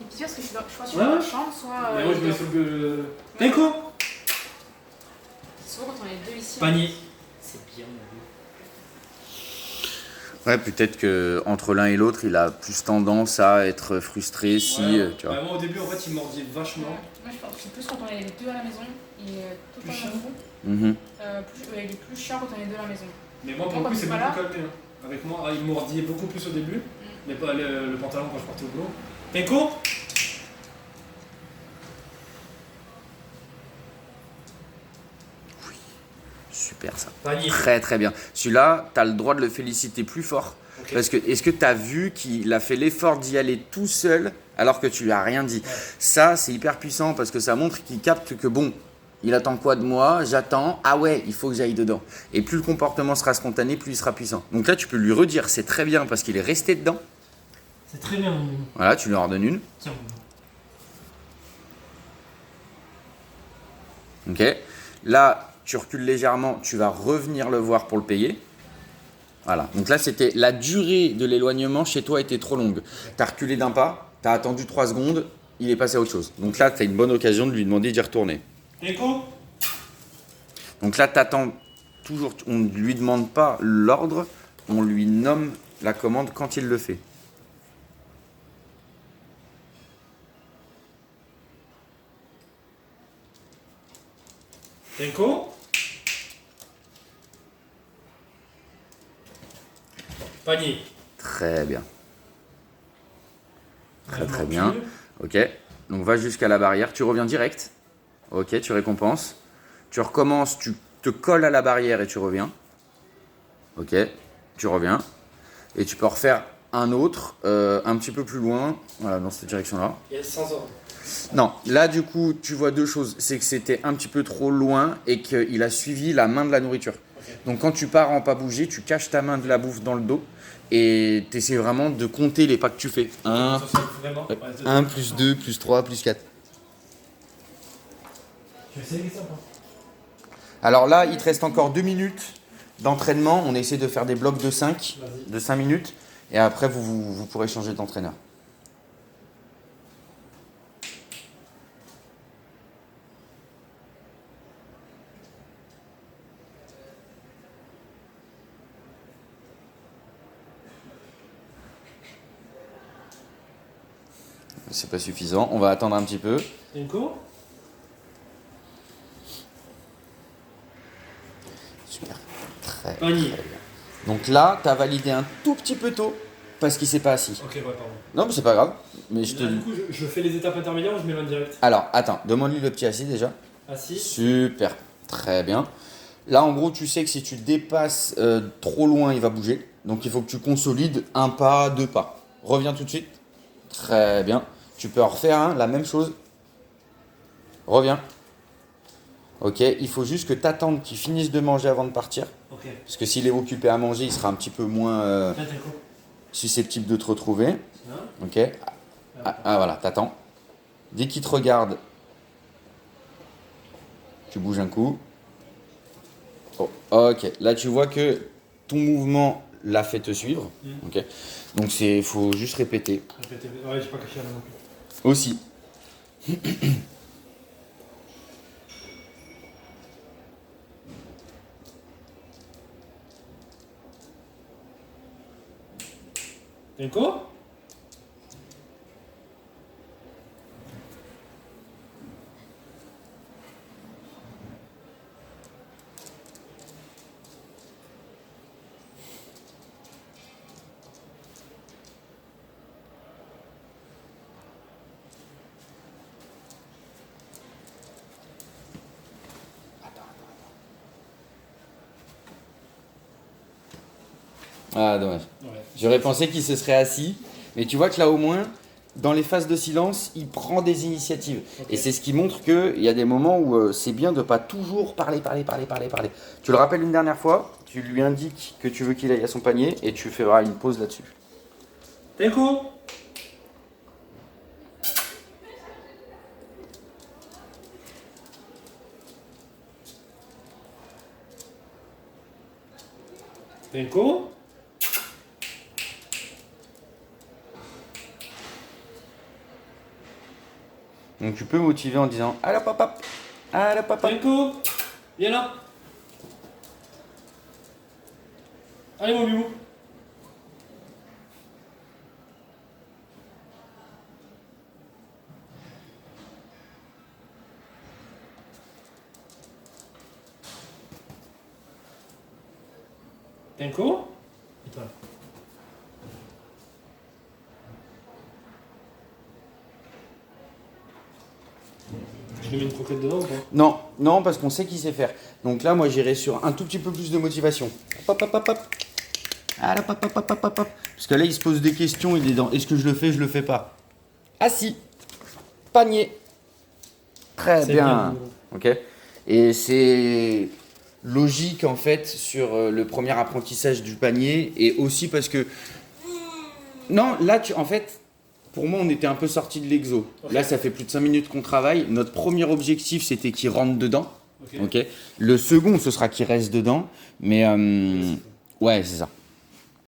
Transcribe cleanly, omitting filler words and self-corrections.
Et puis parce que je crois que je suis dans la chambre, soit. Mais moi je mets sur le. Tenko. Souvent quand on est deux ici. Panier. C'est bien, mon Ouais, peut-être que entre l'un et l'autre, il a plus tendance à être frustré si, tu vois. Moi au début en fait il mordait vachement. Moi je pense que c'est plus quand on est les deux à la maison, il est tout le temps Plus dans le groupe. Il est plus chiant quand on est deux à la maison. Mais moi pour le coup c'est beaucoup calmé. Hein. Avec moi il mordait beaucoup plus au début, mais pas le pantalon quand je partais au boulot. Tenko. Super ça. Panier. Très très bien. Celui-là, tu as le droit de le féliciter plus fort. Okay. Parce que est-ce que tu as vu qu'il a fait l'effort d'y aller tout seul alors que tu lui as rien dit? Ça, c'est hyper puissant parce que ça montre qu'il capte que bon, il attend quoi de moi? J'attends. Ah ouais, il faut que j'aille dedans. Et plus le comportement sera spontané, plus il sera puissant. Donc là, tu peux lui redire, c'est très bien parce qu'il est resté dedans. C'est très bien. Voilà, tu lui en redonnes une. Tiens. Ok. Là, tu recules légèrement, tu vas revenir le voir pour le payer. Voilà. Donc là, c'était la durée de l'éloignement chez toi était trop longue. Tu as reculé d'un pas, tu as attendu 3 secondes, il est passé à autre chose. Donc là, tu as une bonne occasion de lui demander d'y retourner. Écho. Donc là, tu attends toujours, on ne lui demande pas l'ordre, on lui nomme la commande quand il le fait. Tenko. Panier. Très bien. Très très bien. Ok. Donc va jusqu'à la barrière. Tu reviens direct. Ok, tu récompenses. Tu recommences, tu te colles à la barrière et tu reviens. Ok, tu reviens. Et tu peux refaire un autre, un petit peu plus loin. Voilà, dans cette direction-là. Et sans ordre. Non, là du coup, tu vois deux choses. C'est que c'était un petit peu trop loin et qu'il a suivi la main de la nourriture. Okay. Donc quand tu pars en pas bouger, tu caches ta main de la bouffe dans le dos et tu essaies vraiment de compter les pas que tu fais. 1, 1 plus 2, plus 3, plus 4. Tu essaies ça ou pas? Alors là, il te reste encore 2 minutes d'entraînement. On essaie de faire des blocs de 5 minutes et après vous pourrez changer d'entraîneur. C'est pas suffisant, on va attendre un petit peu. Tenko. Super, très Panier. bien. Donc là, tu as validé un tout petit peu tôt parce qu'il s'est pas assis. Ok, ouais, pardon. Non, mais c'est pas grave. Mais du coup, je fais les étapes intermédiaires ou je m'éloigne direct? Alors, attends, demande-lui le petit assis déjà. Assis. Super, très bien. Là, en gros, tu sais que si tu dépasses trop loin, il va bouger. Donc, il faut que tu consolides un pas, 2 pas. Reviens tout de suite. Très bien. Tu peux en refaire la même chose. Reviens. Ok, il faut juste que tu attendes qu'il finisse de manger avant de partir. Okay. Parce que s'il est occupé à manger, il sera un petit peu moins susceptible de te retrouver. Ok. Voilà, t'attends. Dès qu'il te regarde, tu bouges un coup. Oh, ok, là tu vois que ton mouvement l'a fait te suivre. Ok. Donc il faut juste répéter. Ouais, j'ai pas caché la main non plus. Aussi. Tenko. Ah, dommage. Ouais. J'aurais pensé qu'il se serait assis, mais tu vois que là au moins, dans les phases de silence, il prend des initiatives. Okay. Et c'est ce qui montre qu'il y a des moments où c'est bien de ne pas toujours parler. Tu le rappelles une dernière fois, tu lui indiques que tu veux qu'il aille à son panier et tu feras une pause là-dessus. Tenko. Tenko. Donc tu peux motiver en disant « Allez, papa. Allez, papa. » Tenko, viens là. Allez, mon bibou. Tenko, et toi. Je lui mets une croquette dedans ou pas? Non, non, parce qu'on sait qu'il sait faire. Donc là, moi, j'irai sur un tout petit peu plus de motivation. Hop, hop, hop, hop. Allez, hop, hop, hop, hop, hop. Parce que là, il se pose des questions. Il est dans est-ce que je le fais pas? Ah si. Panier. Très bien. Ok. Et c'est logique en fait sur le premier apprentissage du panier et aussi parce que non, là, en fait. Pour moi, on était un peu sorti de l'exo. Okay. Là, ça fait plus de 5 minutes qu'on travaille. Notre premier objectif, c'était qu'il rentre dedans. Okay. Le second, ce sera qu'il reste dedans. Mais ouais, c'est ça.